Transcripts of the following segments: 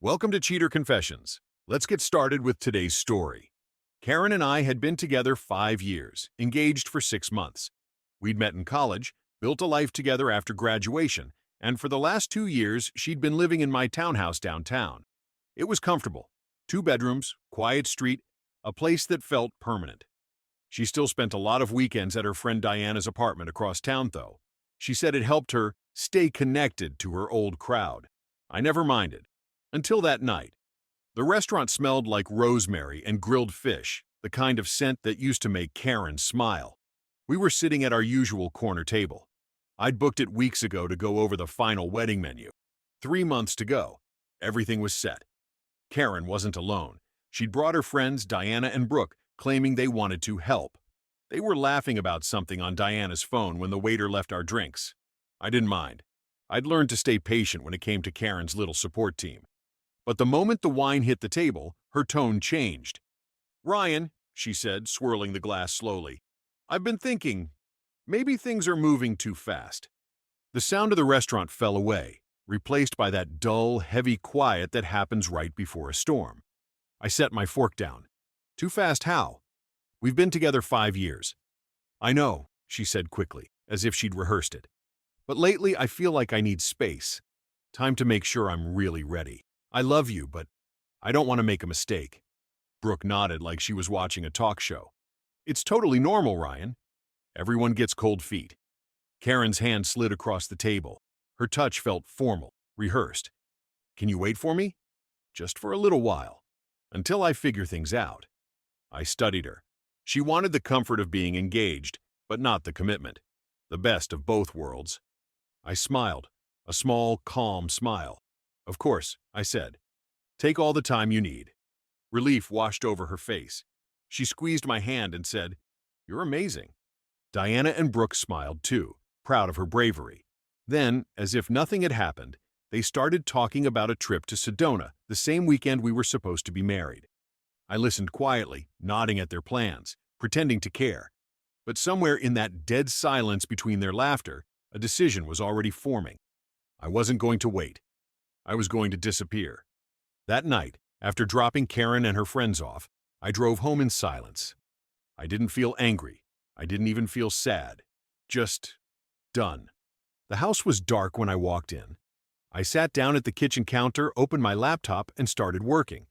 Welcome to Cheater Confessions. Let's get started with today's story. Karen and I had been together 5 years, engaged for 6 months. We'd met in college, built a life together after graduation, and for the last 2 years, she'd been living in my townhouse downtown. It was comfortable. 2 bedrooms, quiet street, a place that felt permanent. She still spent a lot of weekends at her friend Diana's apartment across town, though. She said it helped her stay connected to her old crowd. I never minded. Until that night. The restaurant smelled like rosemary and grilled fish, the kind of scent that used to make Karen smile. We were sitting at our usual corner table. I'd booked it weeks ago to go over the final wedding menu. 3 months to go. Everything was set. Karen wasn't alone. She'd brought her friends Diana and Brooke, claiming they wanted to help. They were laughing about something on Diana's phone when the waiter left our drinks. I didn't mind. I'd learned to stay patient when it came to Karen's little support team. But the moment the wine hit the table, her tone changed. "Ryan," she said, swirling the glass slowly, "I've been thinking, maybe things are moving too fast." The sound of the restaurant fell away, replaced by that dull, heavy quiet that happens right before a storm. I set my fork down. "Too fast how? We've been together 5 years." "I know," she said quickly, as if she'd rehearsed it. "But lately I feel like I need space. Time to make sure I'm really ready. I love you, but I don't want to make a mistake." Brooke nodded like she was watching a talk show. "It's totally normal, Ryan. Everyone gets cold feet." Karen's hand slid across the table. Her touch felt formal, rehearsed. "Can you wait for me?" "Just for a little while. Until I figure things out." I studied her. She wanted the comfort of being engaged, but not the commitment. The best of both worlds. I smiled, a small, calm smile. "Of course," I said. "Take all the time you need." Relief washed over her face. She squeezed my hand and said, "You're amazing." Diana and Brooke smiled too, proud of her bravery. Then, as if nothing had happened, they started talking about a trip to Sedona the same weekend we were supposed to be married. I listened quietly, nodding at their plans, pretending to care. But somewhere in that dead silence between their laughter, a decision was already forming. I wasn't going to wait. I was going to disappear. That night, after dropping Karen and her friends off, I drove home in silence. I didn't feel angry. I didn't even feel sad. Just done. The house was dark when I walked in. I sat down at the kitchen counter, opened my laptop, and started working.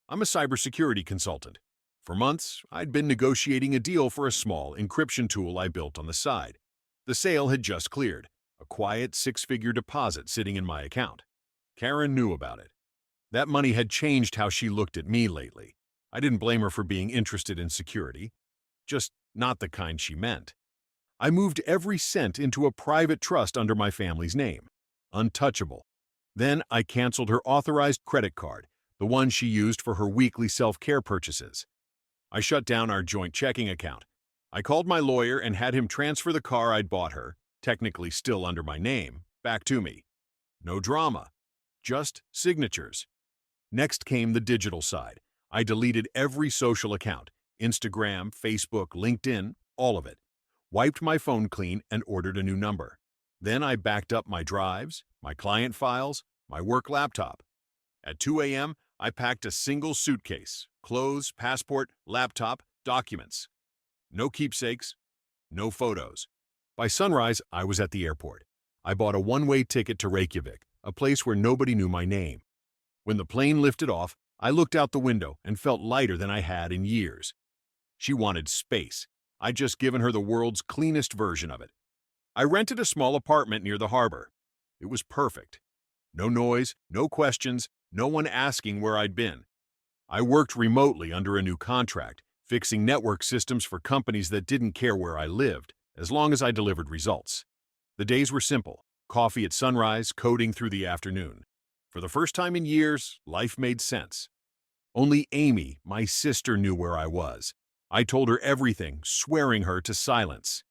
I'm a cybersecurity consultant. For months, I'd been negotiating a deal for a small encryption tool I built on the side. The sale had just cleared, a quiet 6-figure deposit sitting in my account. Karen knew about it. That money had changed how she looked at me lately. I didn't blame her for being interested in security, just not the kind she meant. I moved every cent into a private trust under my family's name, untouchable. Then I canceled her authorized credit card, the one she used for her weekly self-care purchases. I shut down our joint checking account. I called my lawyer and had him transfer the car I'd bought her, technically still under my name, back to me. No drama. Just signatures. Next came the digital side. I deleted every social account, Instagram, Facebook, LinkedIn, all of it. Wiped my phone clean and ordered a new number. Then I backed up my drives, my client files, my work laptop. At 2 a.m., I packed a single suitcase, clothes, passport, laptop, documents. No keepsakes, no photos. By sunrise, I was at the airport. I bought a one-way ticket to Reykjavik, a place where nobody knew my name. When the plane lifted off, I looked out the window and felt lighter than I had in years. She wanted space. I'd just given her the world's cleanest version of it. I rented a small apartment near the harbor. It was perfect. No noise, no questions, no one asking where I'd been. I worked remotely under a new contract, fixing network systems for companies that didn't care where I lived, as long as I delivered results. The days were simple. Coffee at sunrise, coding through the afternoon. For the first time in years, life made sense. Only Amy, my sister, knew where I was. I told her everything, swearing her to silence.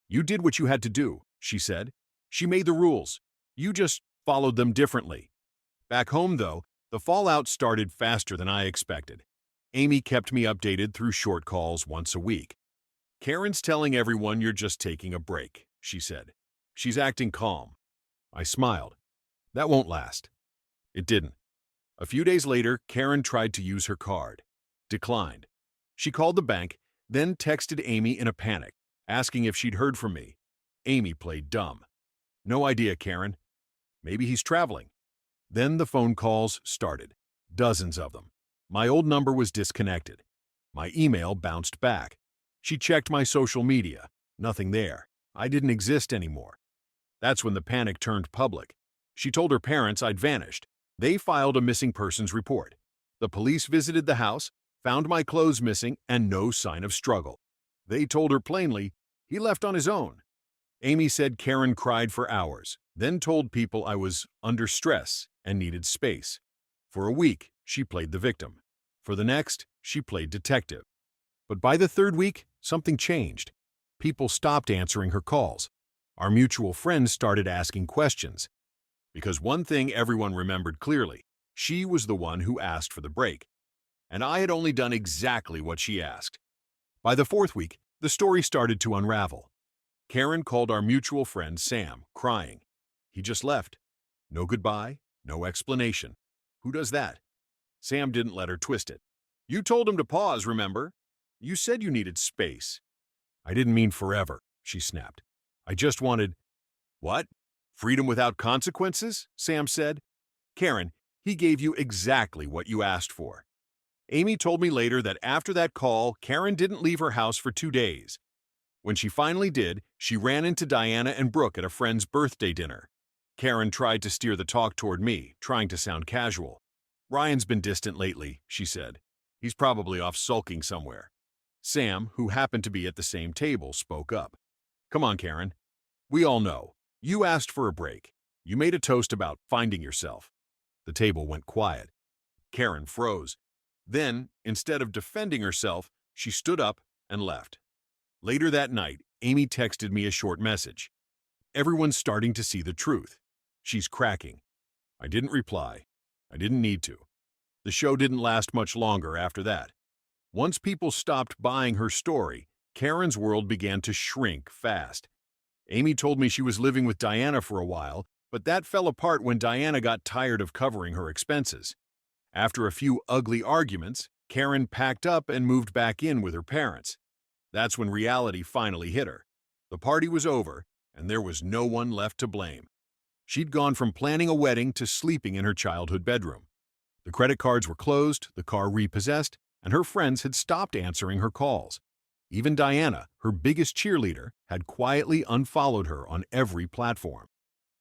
"You did what you had to do," she said. "She made the rules. You just followed them differently." Back home, though, the fallout started faster than I expected. Amy kept me updated through short calls once a week. "Karen's telling everyone you're just taking a break," she said. "She's acting calm." I smiled. That won't last. It didn't. A few days later, Karen tried to use her card. Declined. She called the bank, then texted Amy in a panic, asking if she'd heard from me. Amy played dumb. No idea, Karen. Maybe he's traveling. Then the phone calls started. Dozens of them. My old number was disconnected. My email bounced back. She checked my social media. Nothing there. I didn't exist anymore. That's when the panic turned public. She told her parents I'd vanished. They filed a missing persons report. The police visited the house, found my clothes missing, and no sign of struggle. They told her plainly, he left on his own. Amy said Karen cried for hours, then told people I was under stress and needed space. For a week, she played the victim. For the next, she played detective. But by the third week, something changed. People stopped answering her calls. Our mutual friends started asking questions. Because one thing everyone remembered clearly, she was the one who asked for the break. And I had only done exactly what she asked. By the fourth week, the story started to unravel. Karen called our mutual friend Sam, crying. He just left. No goodbye, no explanation. Who does that? Sam didn't let her twist it. You told him to pause, remember? You said you needed space. I didn't mean forever, she snapped. I just wanted… What? Freedom without consequences? Sam said. Karen, he gave you exactly what you asked for. Amy told me later that after that call, Karen didn't leave her house for 2 days. When she finally did, she ran into Diana and Brooke at a friend's birthday dinner. Karen tried to steer the talk toward me, trying to sound casual. Ryan's been distant lately, she said. He's probably off sulking somewhere. Sam, who happened to be at the same table, spoke up. Come on, Karen. We all know. You asked for a break. You made a toast about finding yourself. The table went quiet. Karen froze. Then, instead of defending herself, she stood up and left. Later that night, Amy texted me a short message. Everyone's starting to see the truth. She's cracking. I didn't reply. I didn't need to. The show didn't last much longer after that. Once people stopped buying her story, Karen's world began to shrink fast. Amy told me she was living with Diana for a while, but that fell apart when Diana got tired of covering her expenses. After a few ugly arguments, Karen packed up and moved back in with her parents. That's when reality finally hit her. The party was over, and there was no one left to blame. She'd gone from planning a wedding to sleeping in her childhood bedroom. The credit cards were closed, the car repossessed, and her friends had stopped answering her calls. Even Diana, her biggest cheerleader, had quietly unfollowed her on every platform.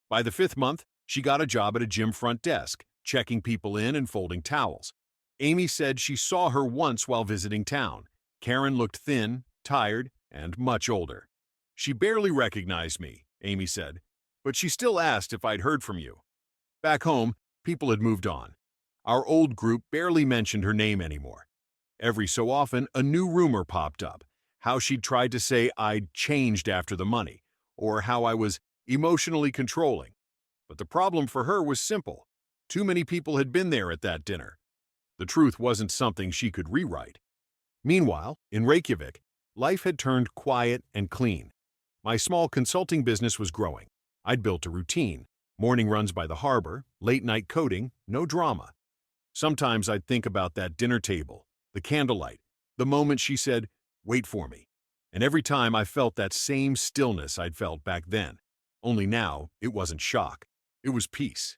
By the 5th month, she got a job at a gym front desk, checking people in and folding towels. Amy said she saw her once while visiting town. Karen looked thin, tired, and much older. She barely recognized me, Amy said, but she still asked if I'd heard from you. Back home, people had moved on. Our old group barely mentioned her name anymore. Every so often, a new rumor popped up, how she'd tried to say I'd changed after the money, or how I was emotionally controlling. But the problem for her was simple. Too many people had been there at that dinner. The truth wasn't something she could rewrite. Meanwhile, in Reykjavik, life had turned quiet and clean. My small consulting business was growing. I'd built a routine. Morning runs by the harbor, late-night coding, no drama. Sometimes I'd think about that dinner table, the candlelight, the moment she said, "Wait for me." And every time I felt that same stillness I'd felt back then. Only now, it wasn't shock. It was peace.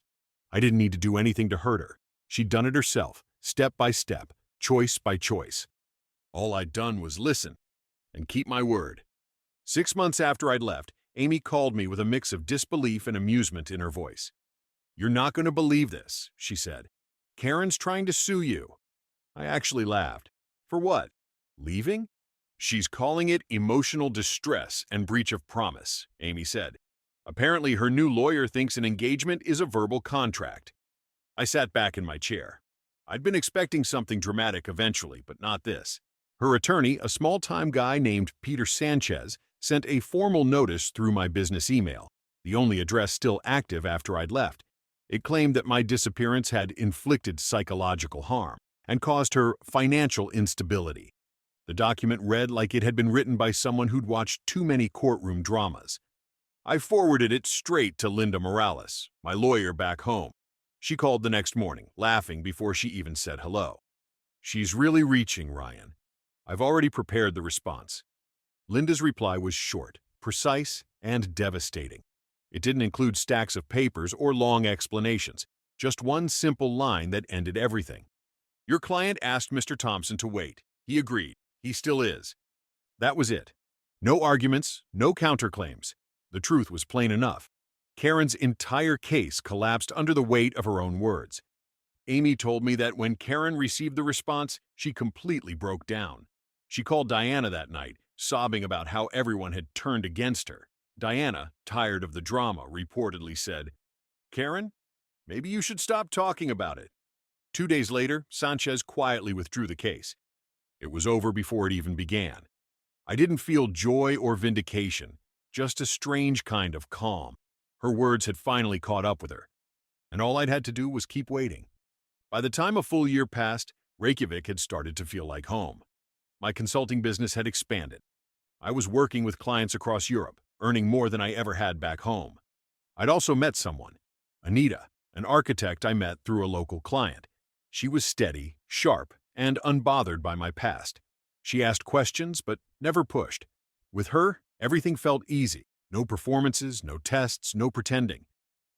I didn't need to do anything to hurt her. She'd done it herself, step by step, choice by choice. All I'd done was listen and keep my word. 6 months after I'd left, Amy called me with a mix of disbelief and amusement in her voice. "You're not going to believe this," she said. "Karen's trying to sue you." I actually laughed. For what? Leaving? "She's calling it emotional distress and breach of promise," Amy said. "Apparently her new lawyer thinks an engagement is a verbal contract." I sat back in my chair. I'd been expecting something dramatic eventually, but not this. Her attorney, a small-time guy named Peter Sanchez, sent a formal notice through my business email, the only address still active after I'd left. It claimed that my disappearance had inflicted psychological harm and caused her financial instability. The document read like it had been written by someone who'd watched too many courtroom dramas. I forwarded it straight to Linda Morales, my lawyer back home. She called the next morning, laughing before she even said hello. "She's really reaching, Ryan. I've already prepared the response." Linda's reply was short, precise, and devastating. It didn't include stacks of papers or long explanations, just one simple line that ended everything. "Your client asked Mr. Thompson to wait. He agreed. He still is." That was it. No arguments, no counterclaims. The truth was plain enough. Karen's entire case collapsed under the weight of her own words. Amy told me that when Karen received the response, she completely broke down. She called Diana that night, sobbing about how everyone had turned against her. Diana, tired of the drama, reportedly said, "Karen, maybe you should stop talking about it." 2 days later, Sanchez quietly withdrew the case. It was over before it even began. I didn't feel joy or vindication, just a strange kind of calm. Her words had finally caught up with her, and all I'd had to do was keep waiting. By the time a full year passed, Reykjavik had started to feel like home. My consulting business had expanded. I was working with clients across Europe, earning more than I ever had back home. I'd also met someone, Anita, an architect I met through a local client. She was steady, sharp, and unbothered by my past. She asked questions, but never pushed. With her, everything felt easy. No performances, no tests, no pretending.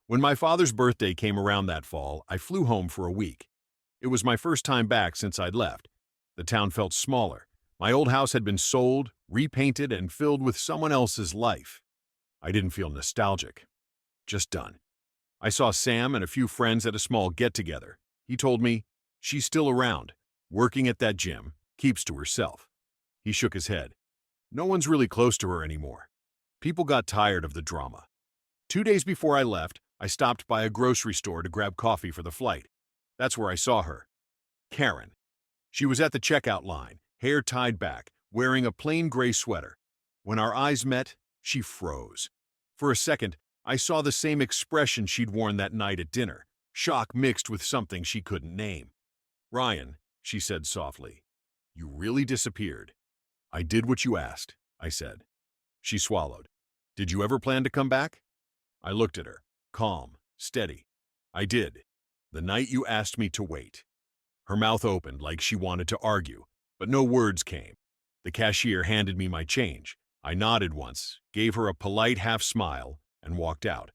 When my father's birthday came around that fall, I flew home for a week. It was my first time back since I'd left. The town felt smaller. My old house had been sold, repainted, and filled with someone else's life. I didn't feel nostalgic. Just done. I saw Sam and a few friends at a small get-together. He told me, "She's still around, working at that gym, keeps to herself." He shook his head. "No one's really close to her anymore. People got tired of the drama." 2 days before I left, I stopped by a grocery store to grab coffee for the flight. That's where I saw her. Karen. She was at the checkout line, hair tied back, wearing a plain gray sweater. When our eyes met, she froze. For a second, I saw the same expression she'd worn that night at dinner, shock mixed with something she couldn't name. "Ryan," she said softly, "you really disappeared." "I did what you asked," I said. She swallowed. "Did you ever plan to come back?" I looked at her, calm, steady. "I did. The night you asked me to wait." Her mouth opened like she wanted to argue, but no words came. The cashier handed me my change. I nodded once, gave her a polite half-smile, and walked out.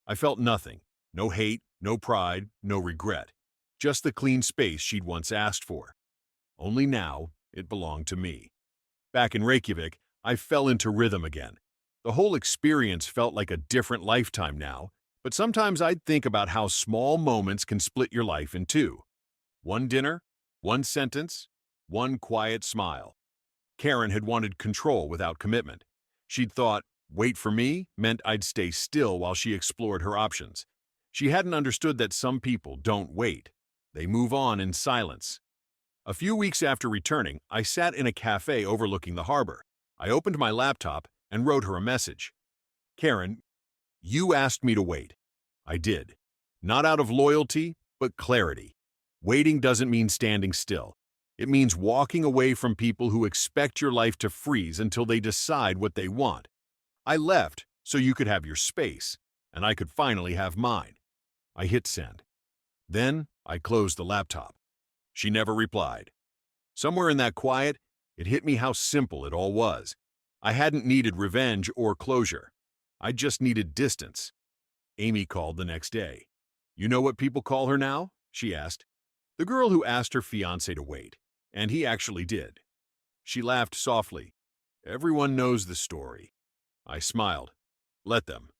I felt nothing. No hate, no pride, no regret. Just the clean space she'd once asked for. Only now, it belonged to me. Back in Reykjavik, I fell into rhythm again. The whole experience felt like a different lifetime now, but sometimes I'd think about how small moments can split your life in two. One dinner, one sentence, one quiet smile. Karen had wanted control without commitment. She'd thought, wait for me meant I'd stay still while she explored her options. She hadn't understood that some people don't wait. They move on in silence. A few weeks after returning, I sat in a cafe overlooking the harbor. I opened my laptop and wrote her a message. "Karen, you asked me to wait. I did. Not out of loyalty, but clarity. Waiting doesn't mean standing still. It means walking away from people who expect your life to freeze until they decide what they want. I left so you could have your space, and I could finally have mine." I hit send. Then I closed the laptop. She never replied. Somewhere in that quiet, it hit me how simple it all was. I hadn't needed revenge or closure. I just needed distance. Amy called the next day. "You know what people call her now?" she asked. "The girl who asked her fiancé to wait." And he actually did. She laughed softly. "Everyone knows the story." I smiled. Let them.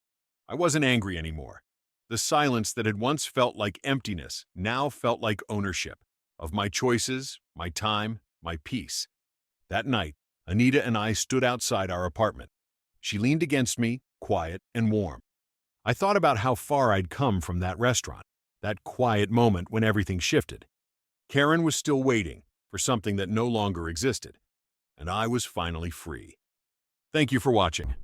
I wasn't angry anymore. The silence that had once felt like emptiness now felt like ownership of my choices, my time, my peace. That night, Anita and I stood outside our apartment. She leaned against me, quiet and warm. I thought about how far I'd come from that restaurant, that quiet moment when everything shifted. Karen was still waiting for something that no longer existed, and I was finally free. Thank you for watching.